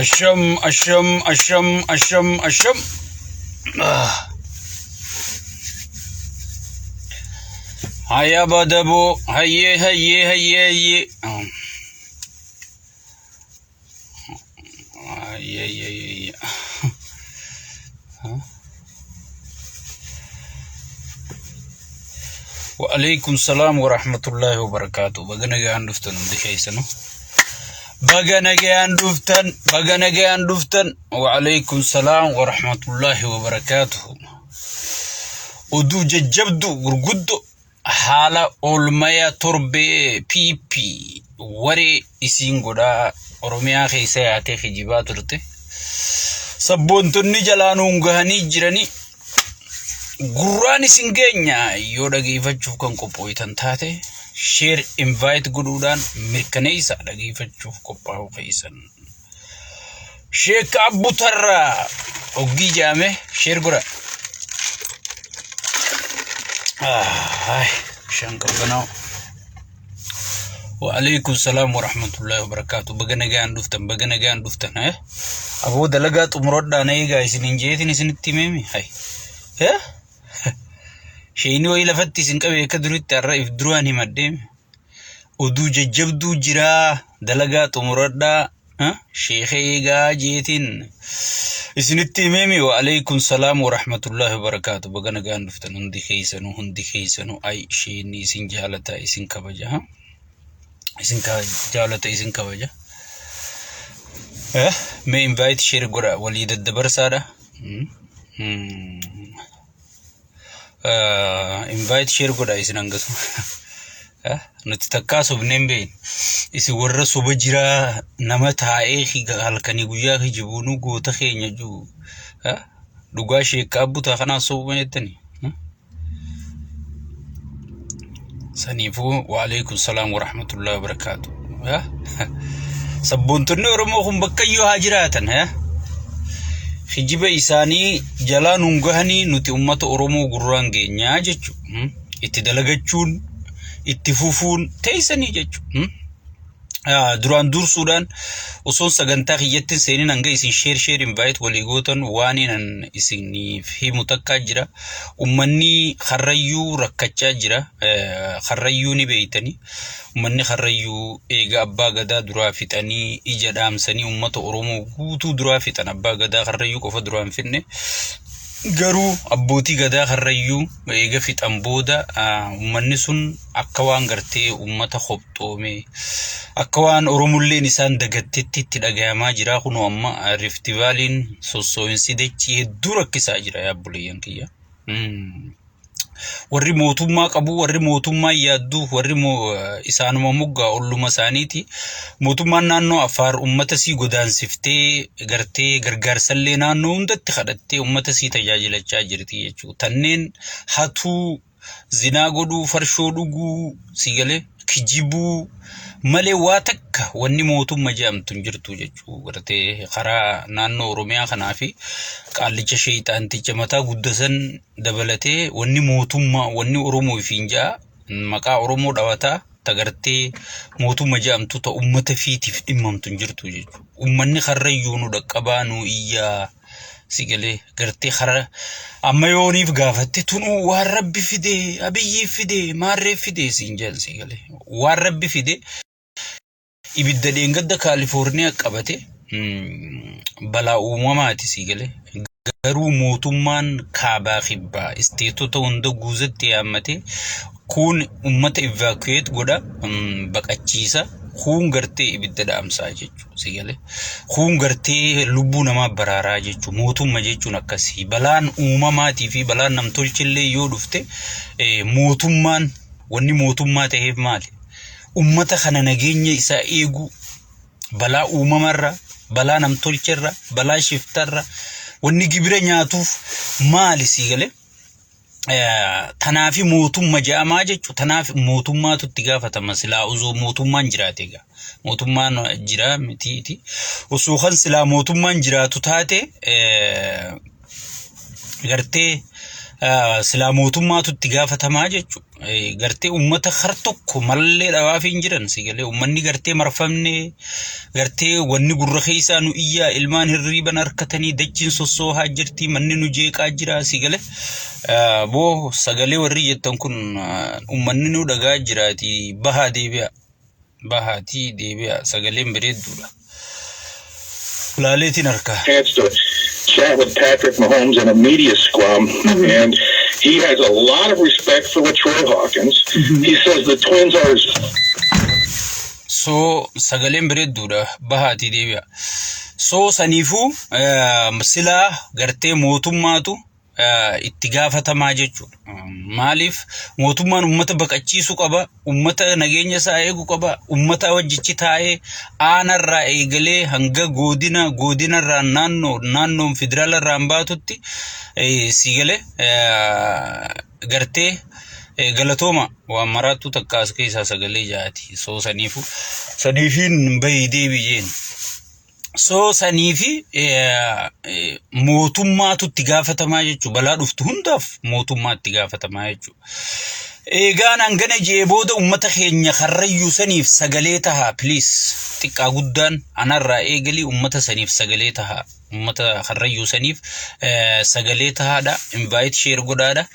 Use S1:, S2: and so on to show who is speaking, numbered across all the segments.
S1: Asham, asham, asham, asham, asham. Haya badabo, haye, haye, haye, haye. Haye, haye, haye. وعليكم السلام ورحمة الله وبركاته. بغنغي اندفتن مدخيسنو بغنغي اندفتن وعليكم السلام ورحمة الله وبركاته. ودو ججبدو غرغدو حالا اولمايا تربي بي وري اسينغودا اوروميا خيسياتي خجيبات رتي سبونتني جلانو غهني جراني Gurani singenya yoda gifachuuf kan qophoitan taate share invite gududan mirkaneessa dhageeffachuuf qophaa'u keessan Sheikh Abu Tarra oggi jame share gura shanka banao wa alaykum salam wa rahmatullahi wa barakatuh baganagaan duftan abo dalaga tumrodda nayga isin isinitti memi hay شينو إلى فتي سنكبي كدرت الرئيف درواني مدام ودو ججبدو جرا دلقات ومردا شيخي جيتين اسنتي ميمي وعليكم السلام ورحمة الله وبركاته بغانا غان دفتن هندي خيسنو أي شيني سنجالتا اسن كبجا اسن كبجا مي انفايت شير غرا وليد الدبر سارة invite share goda isinangasu nuti takkasu bnembe isi warra soba jira nama taa'ee halkani guyyaa kijibunu goota keenya ju dhugaa Sheikh Abu Tarra kana soba yettani sanifu wa alaykum salam wa rahmatullahi wa barakatuh sabboontonni oromoo kun bakka yoo hajiraatan Khijiba isaanii jalaan ungahanii nuti ummata oromoo gurraan geenyaa jechu itti dalagachuun itti fufuun teessanii jechu duraan dursuudhaan osoo sagantaa kiyyatti seenin hanga isin share invite waligootan waaninan isiniif himu takka jira ummanni kharrayyuu rakkachaa jira kharrayyuu ni beeytani ummanni kharrayyuu eega abbaa gadaa duraa fixanii ija dhaamsanii ummata oromoo guutuu duraa fixan abbaa gadaa kharrayyuu qofa duraan finne garuu abbootii gadaa kharrayyuu eega fixan booda ummanni sun akka waan gartee ummata khobxoome akka waan oromulleen isaan dagattetti itti dhagayamaa jira kuno amma Rift Valley sossoo'insi dachii hedduu rakkisaa jira yaa buleeyyan kiyya warri mootummaa qabu warri mootummaa yaaddu warri isaanuma muggaa olluma isaaniiti mootummaan naannoo Affaar ummata sii godaansiftee gartee gargaarsallee naannoo hundatti kadhattee ummata sii tajaajilachaa jirti jechuudha tanneen hatuu zinaa godhuu farshoo dhuguu sigale kijibuu malee waa takka wanni mootummaa jaamtun jirtu jechuudha gartee karaa naannoo Oromiyaa kanaafi qaallicha sheeyxaanticha mataa guddasan dabalatee wanni mootummaa wanni Oromoo ifiinjaa maqaa Oromoo dhawataa tagartee mootummaa jaamtu ta ummata fiitiif dhimmamtun jirtu jechuudha ummanni kharrayyuu nu dhaqqabaa nu iyyaa sigale gartee khara amma yooniif gaafatte tunu waan rabbi fide abiyyi fide maarree fide sinjal sigale waan rabbi fide ibidda deengadda California qabate balaa uumamaati sigale garuu mootummaan kaabaa khibbaa isteetota hunda guuzatti yaammate kun ummata evacuate godha baqachiisa kun gartee ibidda dhaamsaa jechuudha sigale kun gartee lubbuu namaa baraaraa jechuudha mootummaa jechuun akkasii balaan uumamaatii fi balaan namtolchillee yoo dhufte mootummaan wanni mootummaa ta'eef maali ummata kana nageenya isaa eegu balaa uumamarra balaa namtolcherra balaa shiftarra wanni gibira nyaatuuf maali sigale tanaafi mootummaa jaamaa jechuudha tanaafi mootummaatu itti gaafatama silaa uzoo mootummaan jiraate egaa mootummaan jira mitiiti osoo kan silaa mootummaan jiraatu taate gartee silaa mootummaatu itti gaafatamaa jechuudha. Gartee ummata har tokko mallee dhawaaf hin jiran sigalee ummanni gartee marfamne gartee wanni gurra keessaa nu iyyaa ilmaan hirriiban harkatanii dachiin sossoohaa jirti manni nu jeeqaa jira sigalee boo sagalee warri jettan kun ummanni nu dhagaa jiraati bahaati deebi'a sagaleen bareedduudha. Laaleetiin harkaa.
S2: Chat with Patrick Mahomes in a media scrum, and he has a lot of respect for LaTroy Hawkins. He says the Twins are his...
S1: So, sagalen bareedduudha bahaati deebi'a. So, saniifuu silaa gartee mootummaatu itti gaafatamaa jechuudha. Maaliif mootummaan ummata baqachiisuu qaba, ummata nageenya isaa eeguu qaba, ummata wajjichi taa'ee aanarraa eegalee hanga godinarraa naannoon federaalarraa baatutti sigalee gartee galatooma waan maraattu takka as keessaa sagalee jaati. So saniifiin bahi deebi'een. So saniifi mootummaatu itti gaafatamaa jechuudha. Balaa dhuftu hundaaf mootummaa itti gaafatamaa jechuudha. Eegaan hangana jee booda ummata keenya karrayyuu saniif sagalee tahaa please xiqqaa guddaan anarraa eegalii ummata saniif sagalee tahaa ummata karrayyuu saniif sagalee tahaadha invite share godhaadha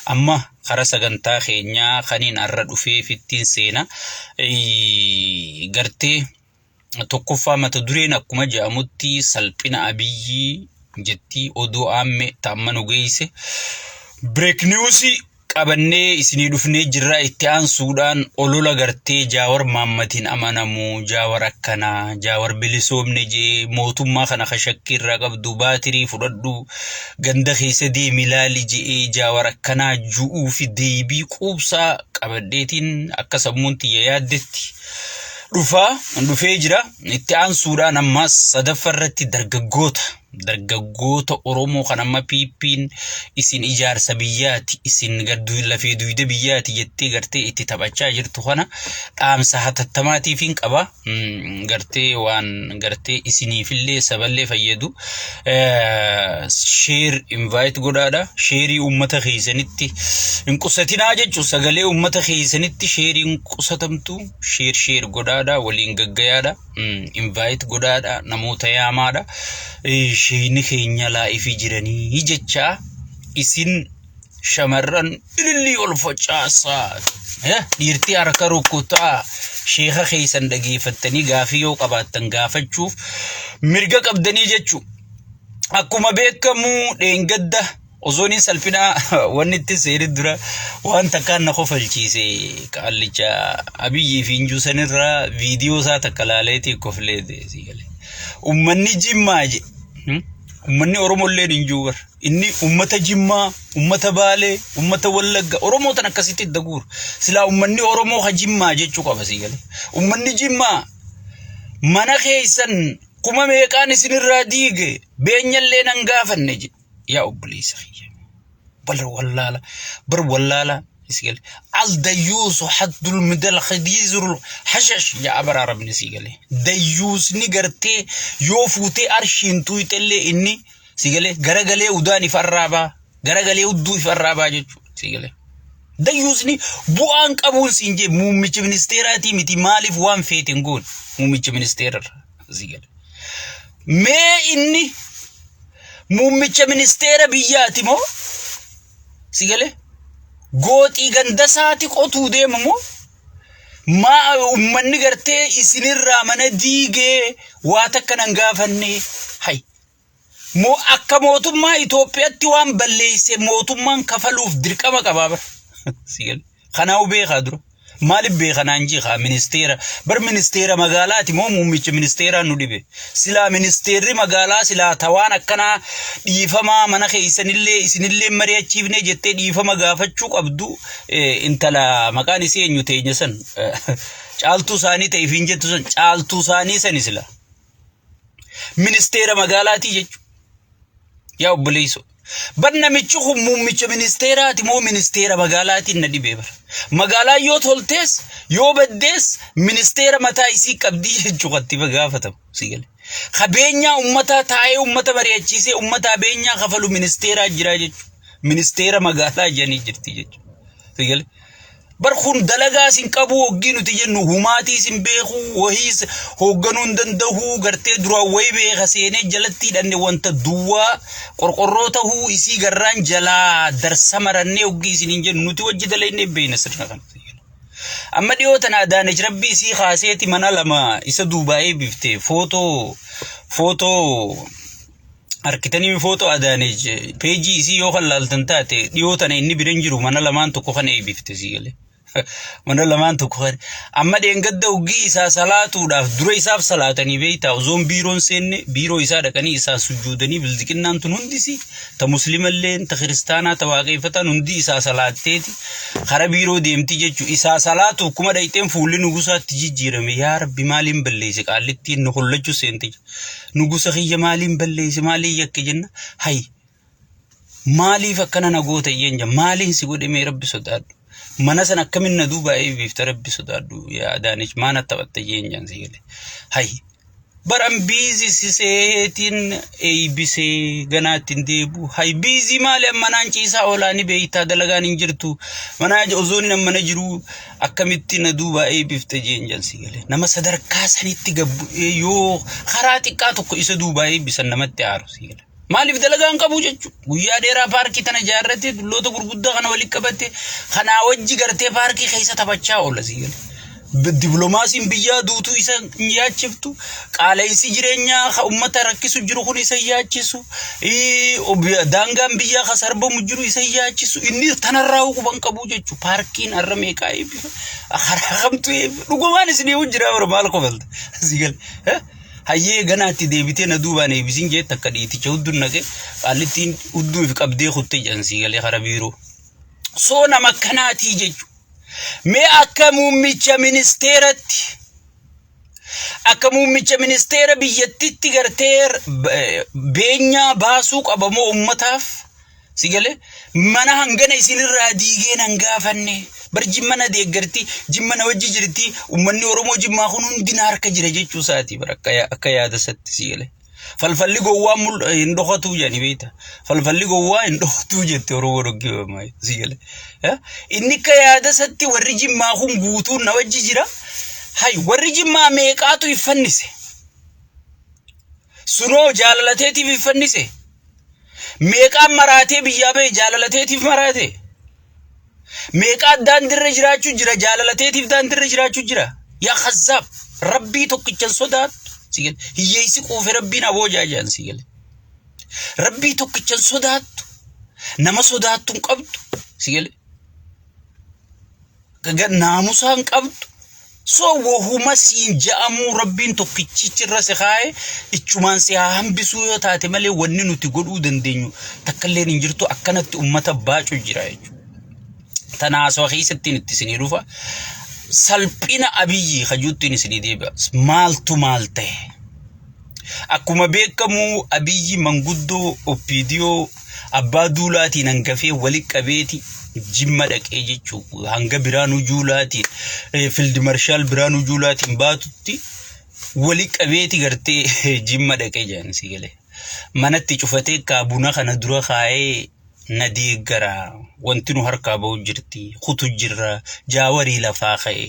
S1: amma kara sagantaa keenyaa kaniin arra dhufee fittiin seena gartee tokkoffaa mata dureen akkuma jedhamutti salphina Abiyyi jetti odoo amme taamanu geesse break news qabannee isinii dhufnee jirra itti aansuudhaan olola gartee Jaawar Maammatiin amanamu Jaawar akkana Jaawar bilisoomne jee mootummaa kana khashakkiirraa qabdu baatirii fudhadhu ganda keessa deemi ilaali jee Jaawar akkana ju'uu fi deebii quubsaa qabadheetiin akka sammuun tiyya yaaddetti dhufee jira itti aansuudhaan ammas sadaffarratti dargaggoota Oromoo kan amma piippiin isin ijaarsa biyyaati isin gadduu lafee duyda biyyaati jettee gartee itti taphachaa jirtu kana dhaamsa hatattamaatiifin qaba gartee waan gartee isiniifillee saballee fayyadu share invite godhaadha share ummata keessanitti hin qusatinaa jechuun sagalee ummata keessanitti share hin qusatamtu share godhaadha waliin gaggayaadha invite godhaadha namoota yaamaadha sheeyni keenya laa'ifii jiranii jecha isin shamarran ililii ol facaasaa dhiirtii harka rukutaa sheekha keessan dhageeffattanii gaafii yoo qabaattan gaafachuuf mirga qabdanii jechuu akkuma beekamu dheengadda osooniin salphina wanni itti seerii dura waan takkaan na kofalchiise qaallicha Abiyyi fi Injuu sanirraa viidiyoo isaa takka laaleetii kofleete sigale ummanni Jimmaa je ummanni Oromolleen Injuu bar inni ummata Jimmaa ummata Baalee ummata Wallagga Oromoo tan akkasitti daguur sila ummanni Oromoo ha Jimmaa jechuu qaba sigale ummanni Jimmaa mana keessan kuma meeqaan isinirraa diige beenyallee nan gaafanne je yaa obboleessa kiyya bar wallaala isgale al-dayyus haddul midal khadizul hashash ya abara rabni sigale dayyus ni garte yoo fuute arshin tuitelle inni sigale garagalee udaan ifarraba garagalee uddu ifarraba jechu sigale dayyus ni bu'aan qabuun sinje muummichi ministeeraati miti maaliif waan feetin goon muummichi ministeerar sigale mee inni muummicha ministeera biyyaati moo sigale gooxii gandasaati qotuu deemamu ma ummanni gartee isinirraa mana diigee waa takka nan gaafanne hay mo akka mootummaa Itoophiyaatti waan balleesse mootummaan kafaluuf dirqama qaba bar sigale kana beekaa dura maaliif beekanaan jiha ministeera bar ministeera magaalaati moo muummicha ministeera nu dhibe sila ministeerri magaalaa sila tawaan akkana dhiifama mana keessanillee isinillee mari'achiifne jettee dhiifama gaafachuu qabdu intala maqaan isii eenyu teenya san caaltuu isaanii ta'e fiin jettu san caaltuu isaanii san sila ministeera magaalaati jechu yaa obboleesso barnamichi muummicha ministeeraati moo ministeera magaalaati na dhibe bar magaalaa yoo toltees yoo baddees ministeera mataa isii qabdii jechuu qatti bagaafatam sigale qabeenya ummata taa'ee ummata mari'achiisee ummata beenya kafalu ministeera jira jechu ministeera magaalaa janii jirti jechuudha. Sigale bar kun dalagaa sin qabu hoggii nuti jennu humaatii sin beeku wahiis hoogganuu hin danda'u gartee dura wayi beeka seenee jalatti hidhanne wanta duwwaa qorqorroo ta'uu isii garraan jalaa darsa marannee hoggii isin hin jennu nuti wajji dalaynee beeyna sirna kana. Amma dhiyootan Adaanech rabbii isii kaaseeti mana lama isa Duubaayee biftee footoo arkitanii footoo Adaanech peejii isii yoo kan laaltan taate dhiyootan inni biran jiru mana lamaan tokko kan eebifte sigale. Mana lamaan tokko kan amma dheengadda hoggii isaa salaatuudhaaf dura isaaf salaatanii beeytaa ozoon biiroon seenne biiroo isaa dhaqanii isaa sujuudanii bildiqinnaan tun hundisi ta muslimalleen ta kiristaanaa ta waaqeffatan hundi isaa salaatteeti kara biiroo deemti jechu isaa salaatu kuma dhayxeen fuulli nugusaatti jijjiirame yaa rabbi maaliin balleesse qaallittiin nu hollachuu seente nugusa kiyya maaliin balleesse maaliin yakke jenna hay maaliif akkana nagoota iyyenja maaliin si godhame rabbi sodaadhu mana san akkamin na Duubaayee bifta rabbi sodaadhu yaa Adaanech maana taphatte jeenjan sigale hay baran biizi siseetiin eeybisee ganaattiin deebu hay biizi maali ammanaan ciisaa olaani beeytaa dalagaan hin jirtu manaa ozooniin ammana jiru akkamitti na Duubaayee bifta jeenjan sigale nama sadarkaa sanitti gabbu yoo karaa xiqqaa tokko isa Duubaayee bisan namatti aaru sigale maaliif dalagaan qabu jechu guyyaa dheeraa paarkii tana jaarrate dulloota gurguddaa kana walitti qabate kana wajji gartee paarkii keessa taphachaa oola sigale diplomaasiin biyyaa duutuu isa yaachiftu qaala'insi jireenyaa ummata rakkisu jiru kun isa yaachisu daangaan biyyaa kasarbamu jiru isa yaachisu inni tanarraa quban qabu jechu paarkiin arra meeqaa eebbifa karaa kamtu dhugumaan isin jira bara maal qofalte sigale hayyee ganaatti deebitee na Duubaan eebisin jette akka dhiiticha huddun naqe qaallittiin hudduu if qabdee kutte jansi galee kara biiroo soo nama kanaatii jechu mee akka muummicha ministeera biyyattitti gartee beenyaa baasuu qabamoo ummataaf sigale mana hangana isinirraa diigeen hangaafanne bar jimmana deeggarti jimmana wajji jirti ummanni Oromoo jimmaa kun hundina harka jira jechuu saati bar akka yaada satti sigale falfalli gowwaa hin dhoqatu jani beeta falfalli gowwaa hin dhoqatu jette Oromoo doggee maay sigale inni akka yaada satti warri jimmaa kun guutuun na wajji jira hay warri jimmaa meeqaatu ifannise sunoo jaalalateetiif ifannise meeqaan maraatee biyyaa bee jaalalateetiif maraate meeqa daandirra jiraachuu jira jaalalateetiif daandirra jiraachuu jira yaa khazzab rabbii tokkichan sodaat sigale hiyyeessi quufe rabbiin aboojaa jaan sigale rabbii tokkichan sodaattu nama sodaattuun qabdu sigale naamusaan qabdu soo wohuma siin ja'amuu rabbiin tokkichichirra se kaaye ichumaan si haa hambisuu yoo taate malee wanni nuti godhuu dandeenyu takkalleen hin jirtu akkanatti ummata baacuu jira jechuudha. Tanaasoo keessatti itti isinii dhufa salphina abiyyi hajuuttiin isinii deebi'a maaltu maal ta'e akkuma beekamu abiyyi manguddoo oppiidiyoo abbaa duulaatiin hangafee wali qabeeti jimma dhaqee jechuu hanga Biraanuu Juulaatiin fiild marshaal Biraanuu Juulaatiin baatutti wali qabeeti gartee jimma dhaqee jaan sigale manatti cufatee kaabuna kana dura kaayee nadeeggara wanti nu harkaa ba'u jirti kutu jirra jaawarii lafaa ka'e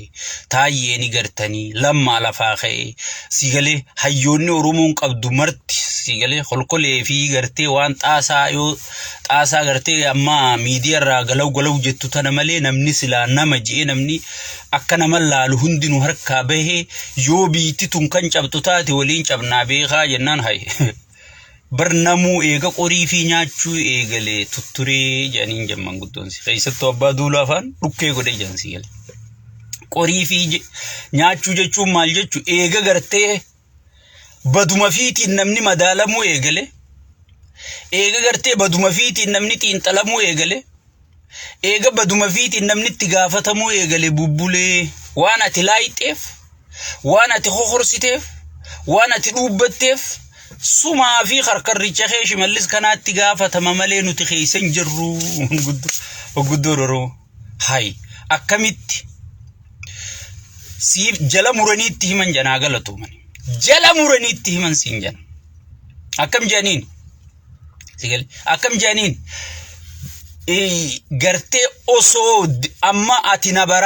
S1: taayyeeni gartanii lammaa lafaa ka'e sigale hayyoonni Oromoon qabdu marti sigale kolkolee fi gartee waan xaasaa gartee amma miidiyaarraa galaw jettu tana malee namni silaa nama ji'ee namni akka nama laalu hundi nu harkaa bahee yoo biitti tun kan cabtu taate waliin cabnaa beekaa jennaan hay barnamu eega qorii fi nyaachuu eegale tutturee janiin jamman guddoonsi keessattuu abbaa duulaa afaan dhukkee godhe jansi gale qorii fi nyaachuu jechuun maal jechuu eega gartee baduma fiitiin namni madaalamuu eegale eega gartee baduma fiitiin namni xiinxalamuu eegale eega baduma fiitiin namni itti gaafatamuu eegale bubbulee waan ati laayixeef waan ati hohorsiteef waan ati dhuubbatteef sumaa fi karkarricha keeshi mallis kanaatti gaafatama malee nuti keeysan jirru guddoo Oromoo hay akkamitti siif jala muraniitti himan janaa galatuuman jala muraniitti himan siin jana akkam janiin sigale akkam janiin gartee osoo amma ati na bara